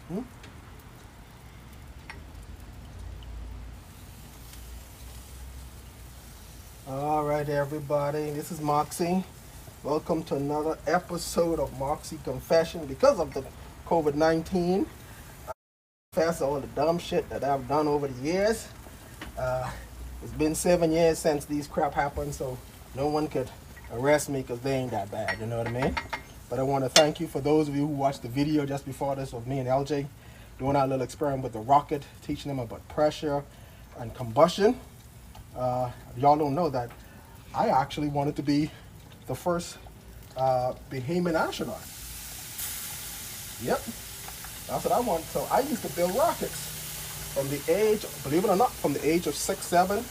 Hmm? All right, everybody. This is Moxey. Welcome to another episode of Moxey Confession. Because of the COVID-19, I confess all the dumb shit that I've done over the years. Uh, it's been 7 years since these crap happened, so no one could arrest me because they ain't that bad. You know what I mean? But I want to thank you for those of you who watched the video just before this of me and LJ doing our little experiment with the rocket, teaching them about pressure and combustion. Y'all don't know that I actually wanted to be the first Bahamian astronaut. Yep, that's what I want. So I used to build rockets from the age, believe it or not, from the age of 6, 7.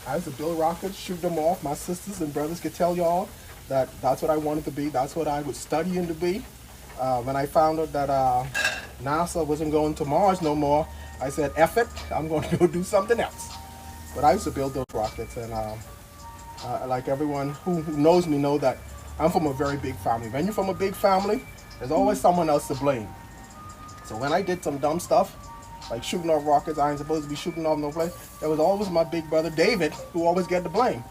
I used to build rockets, shoot them off. My sisters and brothers could tell y'all that that's what I wanted to be. That's what I was studying to be. When I found out that NASA wasn't going to Mars no more, I said, F it, I'm going to go do something else. But I used to build those rockets, and like everyone who knows me know that I'm from a very big family. When you're from a big family, there's always someone else to blame. So when I did some dumb stuff, like shooting off rockets I ain't supposed to be shooting off no place, there was always my big brother David who always get the blame,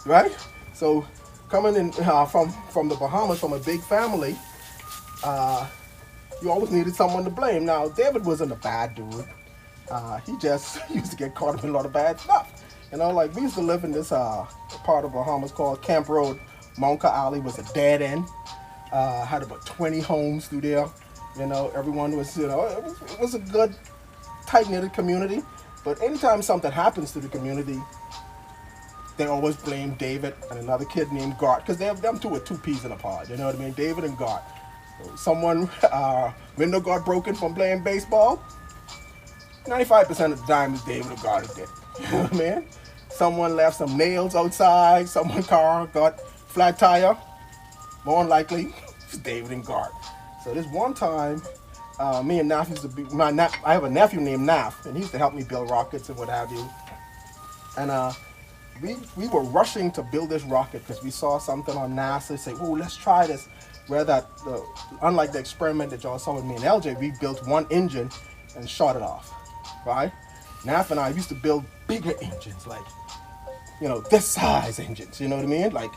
right? So coming in from the Bahamas, from a big family, you always needed someone to blame. Now David wasn't a bad dude. He just used to get caught up in a lot of bad stuff. You know, like we used to live in this part of Bahamas called Camp Road. Monka Alley was a dead end. Had about 20 homes through there. You know, everyone was, it was a good, tight-knitted community. But anytime something happens to the community, they always blame David and another kid named Gart, because them two are two peas in a pod. You know what I mean? David and Gart. So someone window got broken from playing baseball. 95% of the time is David or Gart who did it. You know what I mean? Someone left some nails outside. Someone's car got flat tire. More than likely, it's David and Gart. So this one time, me and Naf used to be, I have a nephew named Naf, and he used to help me build rockets and what have you. And we were rushing to build this rocket because we saw something on NASA, say, oh, let's try this. Where that, unlike the experiment that y'all saw with me and LJ, we built one engine and shot it off, right? Naf and I used to build bigger engines, like, this size engines, you know what I mean? Like,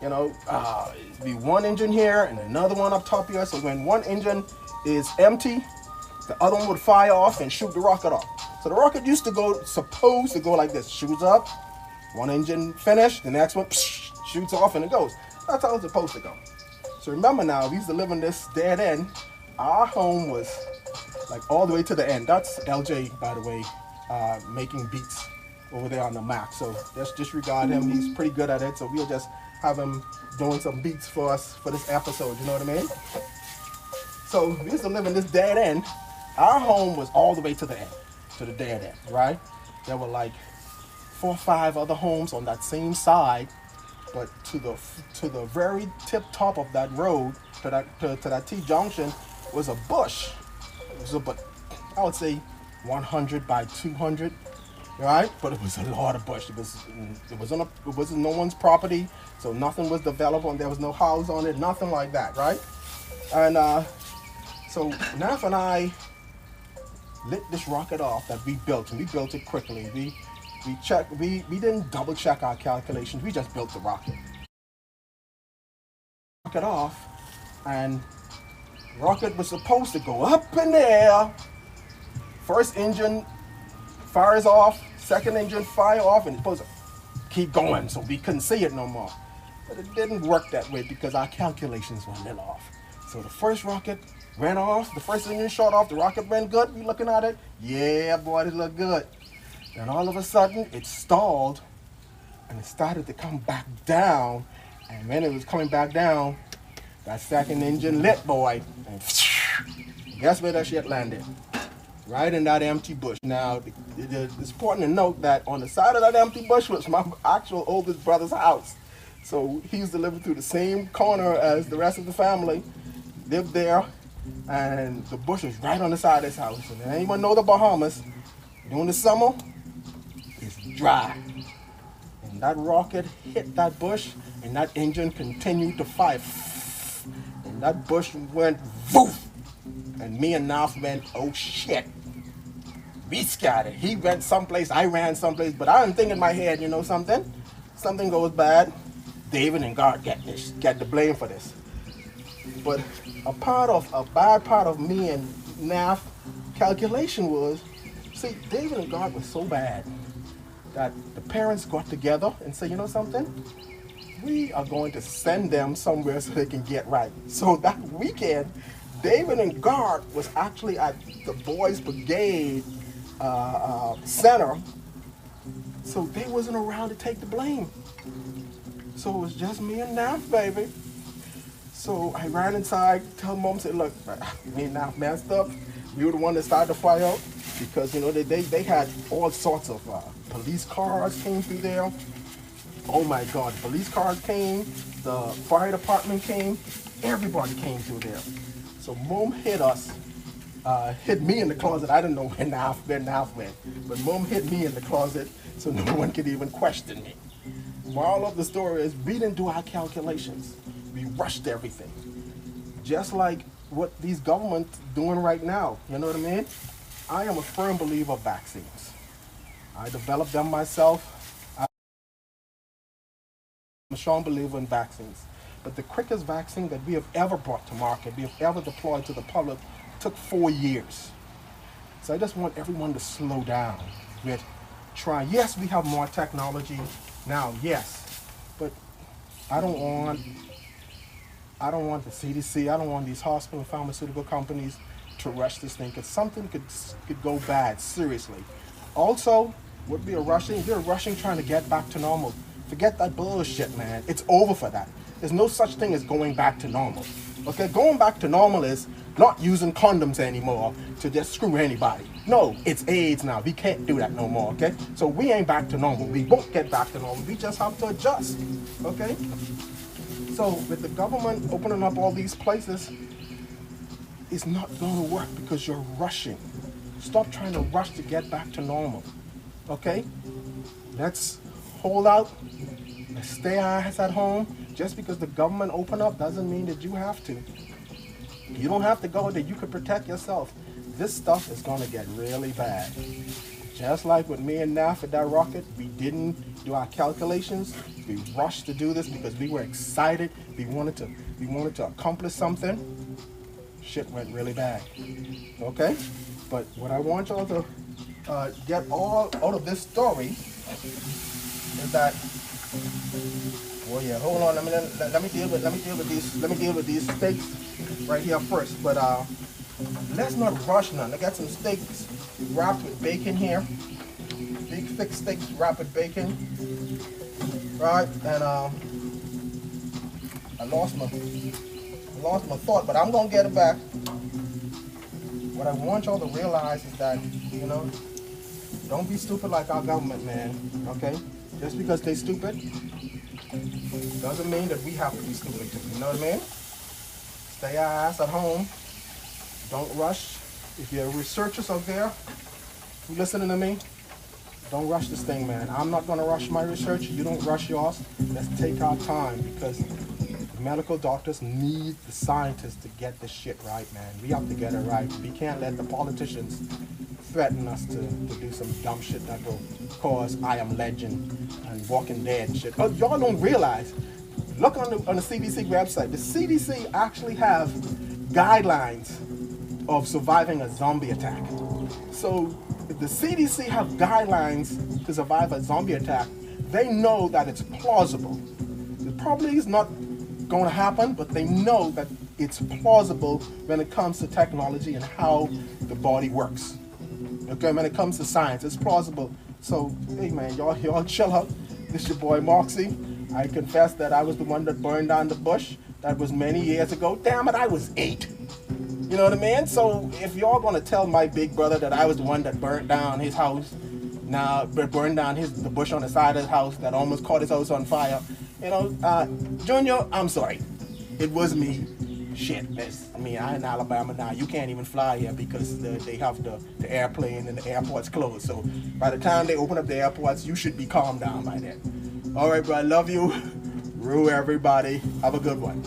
it'd be one engine here and another one up top here. So when one engine is empty, the other one would fire off and shoot the rocket off. So the rocket used to supposed to go like this, shoots up, one engine finished, the next one shoots off and it goes. That's how it's supposed to go. So remember now, we used to live in this dead end. Our home was like all the way to the end. That's LJ, by the way, making beats over there on the Mac. So just disregard him. He's pretty good at it. So we'll just have him doing some beats for us for this episode. You know what I mean? So we used to live in this dead end. Our home was all the way to the end, to the dead end, right? There were like 4 or 5 other homes on that same side, but to the very tip top of that road, to that T junction, was a bush. It was about, I would say, 100 by 200, right? But it was a lot of bush. It wasn't no one's property, so nothing was developed on. There was no house on it, nothing like that, right? And so Naf and I lit this rocket off that we built, and we built it quickly. We didn't double check our calculations. We just built the rocket. Rocket off, and rocket was supposed to go up in the air. First engine fires off, second engine fire off, and it's supposed to keep going, so we couldn't see it no more. But it didn't work that way because our calculations were a little off. So the first rocket ran off, the first engine shot off, the rocket ran good. We looking at it, yeah, boy, it looked good. And all of a sudden, it stalled, and it started to come back down. And when it was coming back down, that second engine lit, boy. And guess where that shit landed? Right in that empty bush. Now, it's important to note that on the side of that empty bush was my actual oldest brother's house. So he used to live through the same corner as the rest of the family, lived there, and the bush was right on the side of his house. And anyone know the Bahamas, during the summer, it's dry. And that rocket hit that bush, and that engine continued to fire. And that bush went woof. And me and Naf went, oh shit. We scattered. He went someplace, I ran someplace, but I'm thinking in my head, you know something? Something goes bad, David and God get the blame for this. But a bad part of me and Naf calculation was, see, David and God was so bad that the parents got together and said, you know something? We are going to send them somewhere so they can get right. So that weekend, David and God was actually at the Boys Brigade center, so they wasn't around to take the blame. So it was just me and Naf, baby. So I ran inside, tell Mom, said, look, me and Naf messed up. We were the one that started the fire because, you know, they had all sorts of police cars came through there. Oh my God, police cars came, the fire department came, everybody came through there. So Mom hit us, hit me in the closet. I didn't know where Naf went, but Mom hit me in the closet so no one could even question me. Moral of the story is we didn't do our calculations. We rushed everything. Just like what these governments doing right now, you know what I mean? I am a firm believer of vaccines. I developed them myself. I'm a strong believer in vaccines. But the quickest vaccine that we have ever brought to market, we have ever deployed to the public, took 4 years. So I just want everyone to slow down with trying. Yes, we have more technology now, yes, but I don't want the CDC, I don't want these hospital and pharmaceutical companies to rush this thing, because something could go bad, seriously. Also, what we're rushing trying to get back to normal. Forget that bullshit, man. It's over for that. There's no such thing as going back to normal. Okay, going back to normal is not using condoms anymore to just screw anybody. No, it's AIDS now. We can't do that no more, okay? So we ain't back to normal. We won't get back to normal. We just have to adjust, okay? So with the government opening up all these places, it's not going to work because you're rushing. Stop trying to rush to get back to normal, okay? Let's hold out. Let's stay our ass at home. Just because the government open up doesn't mean that you have to. You don't have to go there. You can protect yourself. This stuff is going to get really bad. Just like with me and Naf at that rocket, we didn't do our calculations. We rushed to do this because we were excited. We wanted to accomplish something. Shit went really bad. Okay? But what I want y'all to get all out of this story is that, well, yeah, hold on. Let me deal with these steaks right here first. But let's not rush none. I got some steaks wrapped with bacon here. Big thick steaks wrapped with bacon. Right, and I lost my thought, but I'm gonna get it back. What I want y'all to realize is that, you know, don't be stupid like our government, man. Okay? Just because they stupid doesn't mean that we have to be stupid too. You know what I mean? Stay our ass at home. Don't rush. If your researchers out there, you listening to me? Don't rush this thing, man. I'm not gonna rush my research. You don't rush yours. Let's take our time because medical doctors need the scientists to get this shit right, man. We have to get it right. We can't let the politicians threaten us to do some dumb shit that will cause I Am Legend and Walking Dead shit. Oh, y'all don't realize. Look on the CDC website. The CDC actually have guidelines of surviving a zombie attack. So if the CDC have guidelines to survive a zombie attack, they know that it's plausible. It probably is not going to happen, but they know that it's plausible when it comes to technology and how the body works. Okay, when it comes to science, it's plausible. So, hey man, y'all chill out. This is your boy Moxey. I confess that I was the one that burned down the bush. That was many years ago. Damn it, I was 8. You know what I mean? So if y'all gonna tell my big brother that I was the one that burned down his house, burned down the bush on the side of his house that almost caught his house on fire, you know, Junior, I'm sorry. It was me. Shit, I'm in Alabama now. You can't even fly here because they have the airplane and the airport's closed. So by the time they open up the airports, you should be calmed down by then. All right, bro, I love you. Rue everybody. Have a good one.